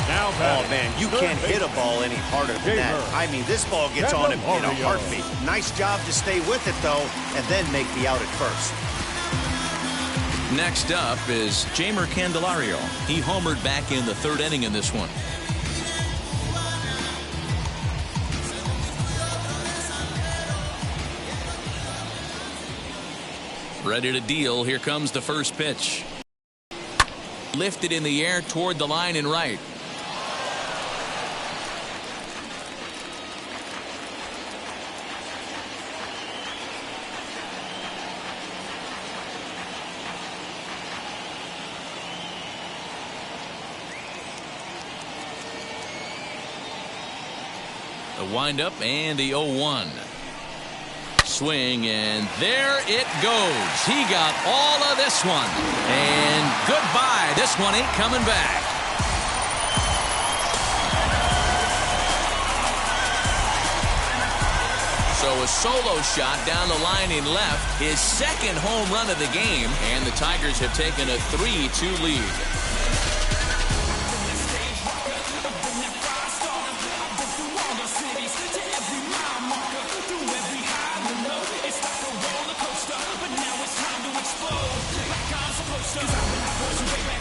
Now oh, man, you can't hit a ball any harder than that. I mean, this ball gets on him in a heartbeat. Nice job to stay with it, though, and then make the out at first. Next up is Jeimer Candelario. He homered back in the 3rd inning in this one. Ready to deal. Here comes the first pitch. Lifted in the air toward the line and right. The windup and the 0-1. Swing, and there it goes. He got all of this one. And goodbye. This one ain't coming back. So a solo shot down the line in left. His 2nd home run of the game. And the Tigers have taken a 3-2 lead.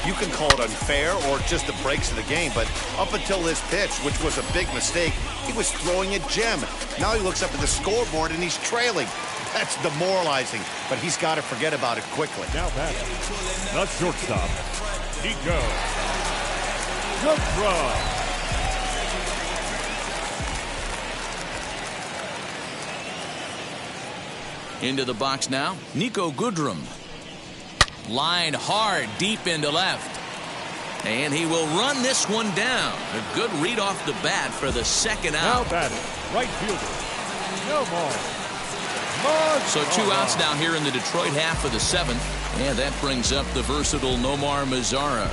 You can call it unfair or just the breaks of the game, but up until this pitch, which was a big mistake, he was throwing a gem. Now he looks up at the scoreboard and he's trailing. That's demoralizing, but he's got to forget about it quickly. Now batting, the shortstop, Nico Goodrum. Into the box now, Niko Goodrum. Line hard deep into left. And he will run this one down. A good read off the bat for the 2nd out. Now batting, right fielder, Nomar. So 2 outs now here in the Detroit half of the 7th. And that brings up the versatile Nomar Mazara.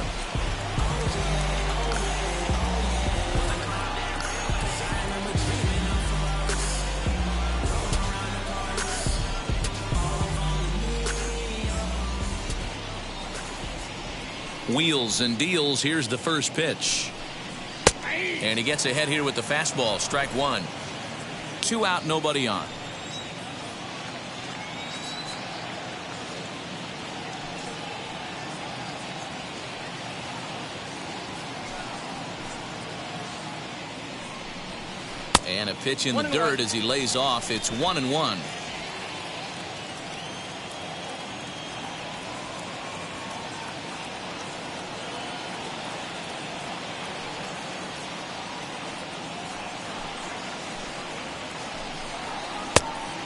Wheels and deals. Here's the first pitch. And he gets ahead here with the fastball. Strike 1. 2 out, nobody on. And a pitch in the dirt as he lays off. It's 1-1.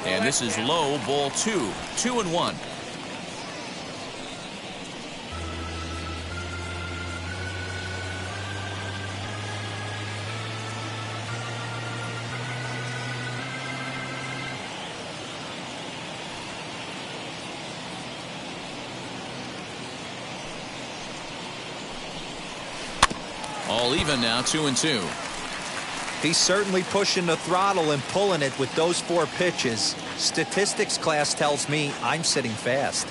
And this is low, ball 2. 2-1. All even now, 2-2. He's certainly pushing the throttle and pulling it with those 4 pitches. Statistics class tells me I'm sitting fast.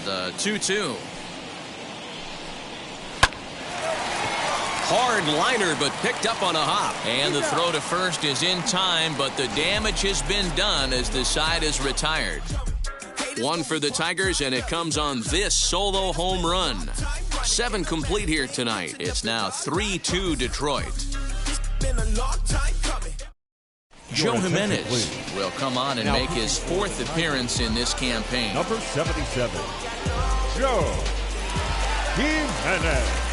The 2-2. Hard liner, but picked up on a hop. And the throw to first is in time, but the damage has been done as the side is retired. 1 for the Tigers, and it comes on this solo home run. 7 complete here tonight. It's now 3-2 Detroit. Joe Jimenez will come on and make his 4th appearance in this campaign. Number 77, Joe Jimenez.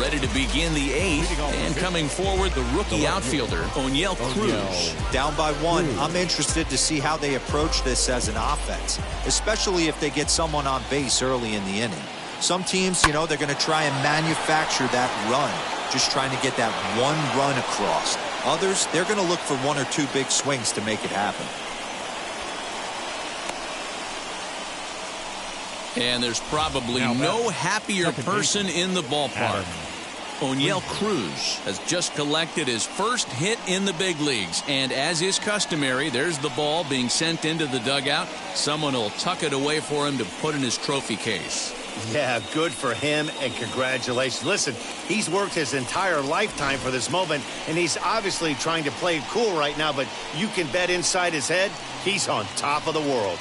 Ready to begin the 8th, and coming forward, the rookie outfielder, Oneil Cruz. Down by 1, I'm interested to see how they approach this as an offense, especially if they get someone on base early in the inning. Some teams, they're going to try and manufacture that run, just trying to get that 1 run across. Others, they're going to look for 1 or 2 big swings to make it happen. And there's probably no happier person in the ballpark. Oneil Cruz has just collected his first hit in the big leagues. And as is customary, there's the ball being sent into the dugout. Someone will tuck it away for him to put in his trophy case. Yeah, good for him, and congratulations. Listen, he's worked his entire lifetime for this moment, and he's obviously trying to play it cool right now, but you can bet inside his head, he's on top of the world.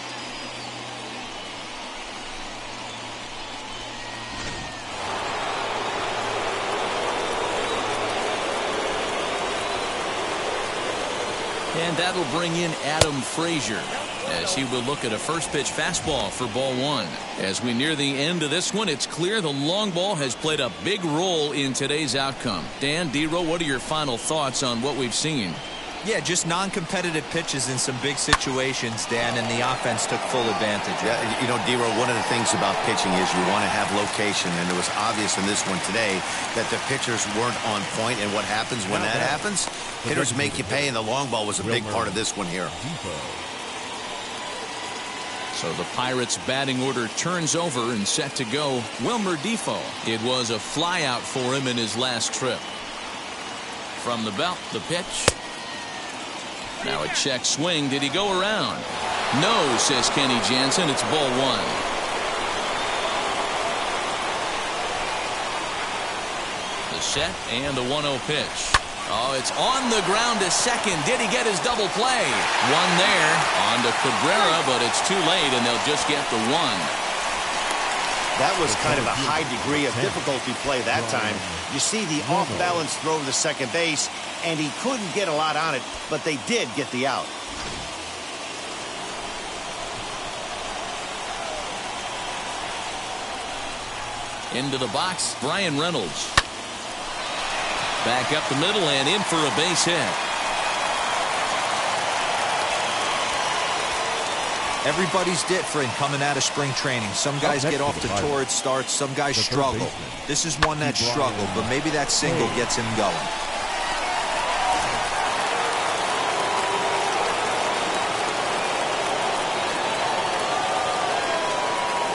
And that'll bring in Adam Frazier as he will look at a first pitch fastball for ball 1. As we near the end of this one, it's clear the long ball has played a big role in today's outcome. Dan, D-Row, what are your final thoughts on what we've seen? Yeah, just non-competitive pitches in some big situations, Dan, and the offense took full advantage. Yeah, D-Row, one of the things about pitching is you want to have location, and it was obvious in this one today that the pitchers weren't on point, and what happens when that happens? Hitters make you pay, and the long ball was a big part of this one here. So the Pirates batting order turns over and set to go. Wilmer Difo. It was a flyout for him in his last trip. From the belt, the pitch. Now a check swing. Did he go around? No, says Kenny Jansen. It's ball 1. The set and the 1-0 pitch. Oh, it's on the ground to second. Did he get his double play? 1 there. On to Cabrera, but it's too late, and they'll just get the 1. That was kind of a high degree of difficulty play that time. You see the off-balance throw to the second base, and he couldn't get a lot on it, but they did get the out. Into the box, Brian Reynolds. Back up the middle and in for a base hit. Everybody's different coming out of spring training. Some guys get off to torrid starts. Some guys struggle. This is one that struggled, but maybe that single gets him going.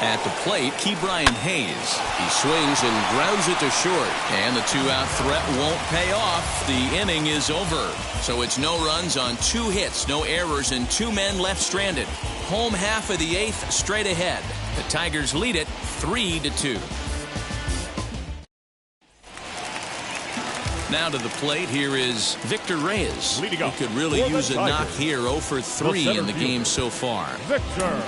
At the plate, Ke'Bryan Hayes. He swings and grounds it to short. And the 2-out threat won't pay off. The inning is over. So it's no runs on 2 hits, no errors, and 2 men left stranded. Home half of the 8th straight ahead. The Tigers lead it 3-2. Now to the plate, here is Victor Reyes. He could really use a knock here. 0 for 3 in the game so far. Victor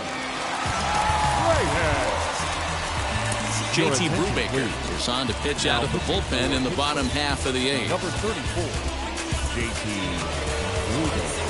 JT Brubaker is on to pitch out of the bullpen in the bottom half of the 8th. Number 34, JT Brubaker.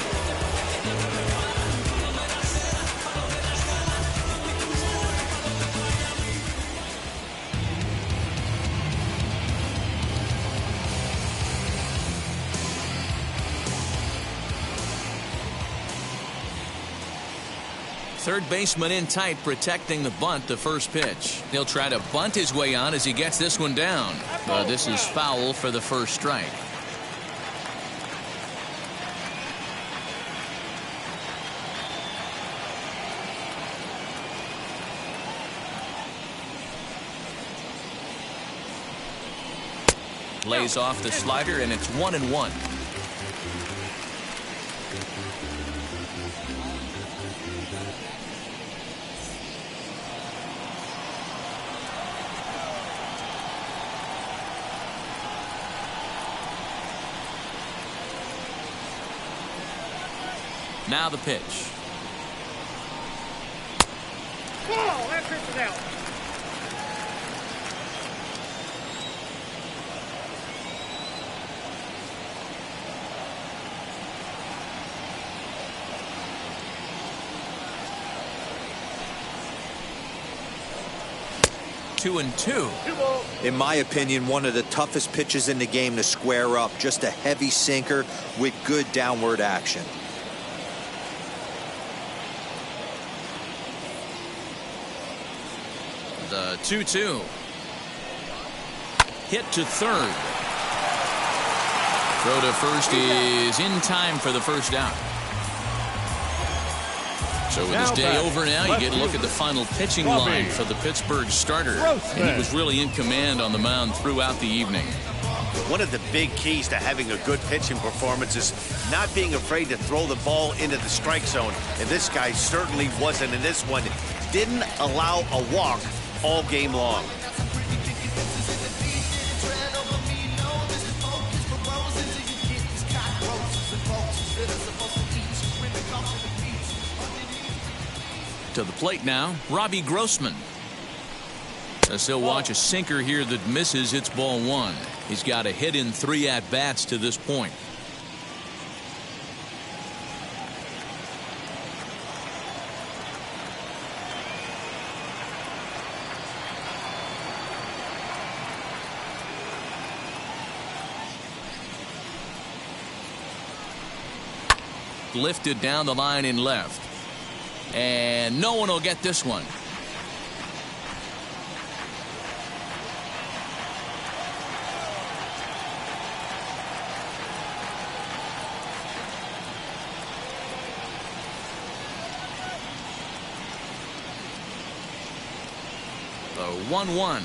Third baseman in tight, protecting the bunt, the first pitch. He'll try to bunt his way on as he gets this one down. This is foul for the first strike. Lays off the slider, and it's 1-1. Now the pitch. Oh, that trips it out. Two and two. In my opinion, one of the toughest pitches in the game to square up. Just a heavy sinker with good downward action. The 2-2. Hit to third. Throw to first is in time for the first out. So with his day over now, you get a look at the final pitching line for the Pittsburgh starter. And he was really in command on the mound throughout the evening. One of the big keys to having a good pitching performance is not being afraid to throw the ball into the strike zone. And this guy certainly wasn't in this one. Didn't allow a walk all game long. To the plate now, Robbie Grossman. As he'll watch a sinker here that misses, it's ball one. He's got a hit in 3 at-bats to this point. Lifted down the line in left. And no one will get this one. The 1-1.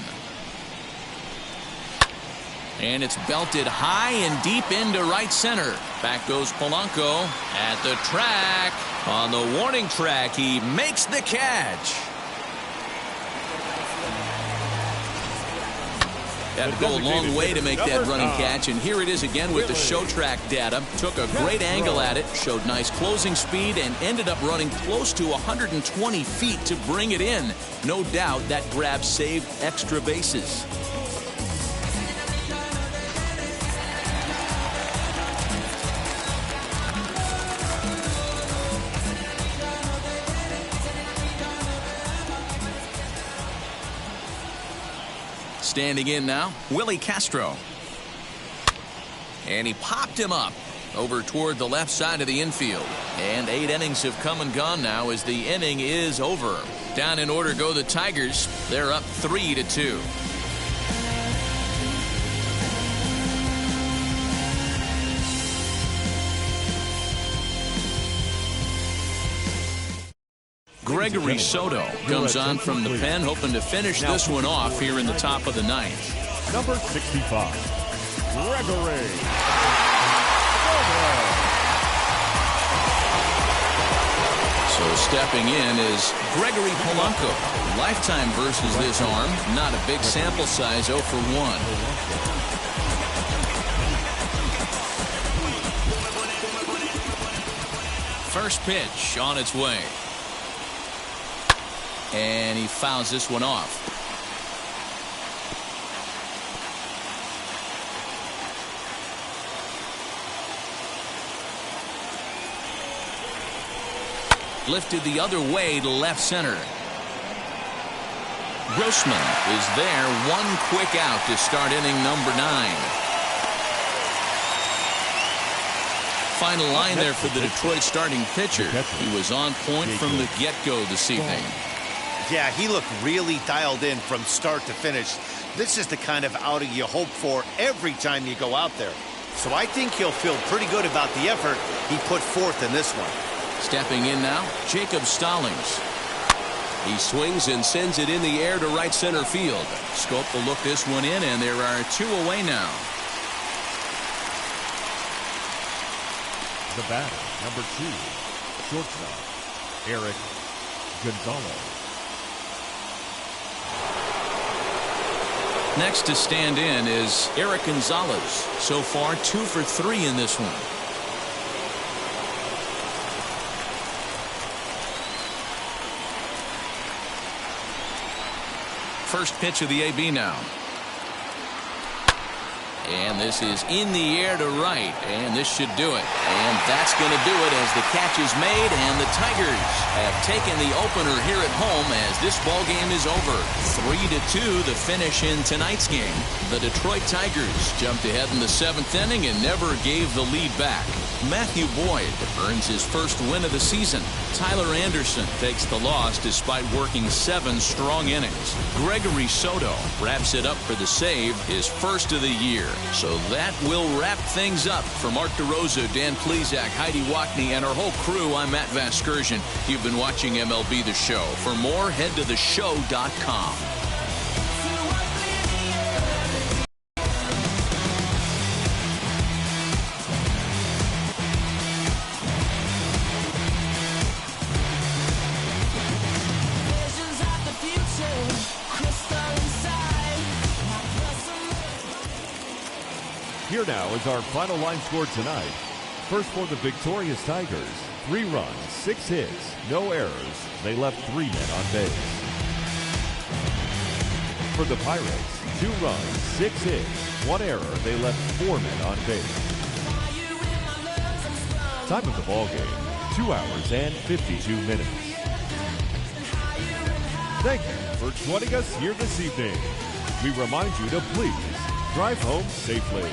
And it's belted high and deep into right center. Back goes Polanco at the track. On the warning track, he makes the catch. Had to go a long way to make that running catch, and here it is again with the show track data. Took a great angle at it, showed nice closing speed, and ended up running close to 120 feet to bring it in. No doubt that grab saved extra bases. Standing in now, Willie Castro. And he popped him up over toward the left side of the infield. And 8 innings have come and gone now as the inning is over. Down in order go the Tigers. They're up 3-2. Gregory Soto comes on from the pen, hoping to finish this one off here in the top of the 9th. Number 65, Gregory Soto. So stepping in is Gregory Polanco. Lifetime versus this arm. Not a big sample size, 0 for 1. First pitch on its way. And he fouls this one off. Lifted the other way to left center. Grossman is there. One quick out to start inning number 9. Final line there for the Detroit starting pitcher. He was on point from the get-go this evening. Yeah, he looked really dialed in from start to finish. This is the kind of outing you hope for every time you go out there. So I think he'll feel pretty good about the effort he put forth in this one. Stepping in now, Jacob Stallings. He swings and sends it in the air to right center field. Scope will look this one in, and there are 2 away now. The batter, number 2, shortstop, Eric Gonzalez. Next to stand in is Eric Gonzalez. So far, 2 for 3 in this one. First pitch of the AB now. And this is in the air to right, and this should do it. And that's going to do it as the catch is made, and the Tigers have taken the opener here at home as this ball game is over. 3-2 the finish in tonight's game. The Detroit Tigers jumped ahead in the 7th inning and never gave the lead back. Matthew Boyd earns his first win of the season. Tyler Anderson takes the loss despite working 7 strong innings. Gregory Soto wraps it up for the save, his first of the year. So that will wrap things up. For Mark DeRosa, Dan Plesac, Heidi Watney, and our whole crew, I'm Matt Vasgersian. You've been watching MLB The Show. For more, head to theshow.com. Here now is our final line score tonight. First for the victorious Tigers, 3 runs, 6 hits, no errors. They left 3 men on base. For the Pirates, 2 runs, 6 hits, 1 error. They left 4 men on base. Time of the ball game, 2 hours and 52 minutes. Thank you for joining us here this evening. We remind you to please drive home safely.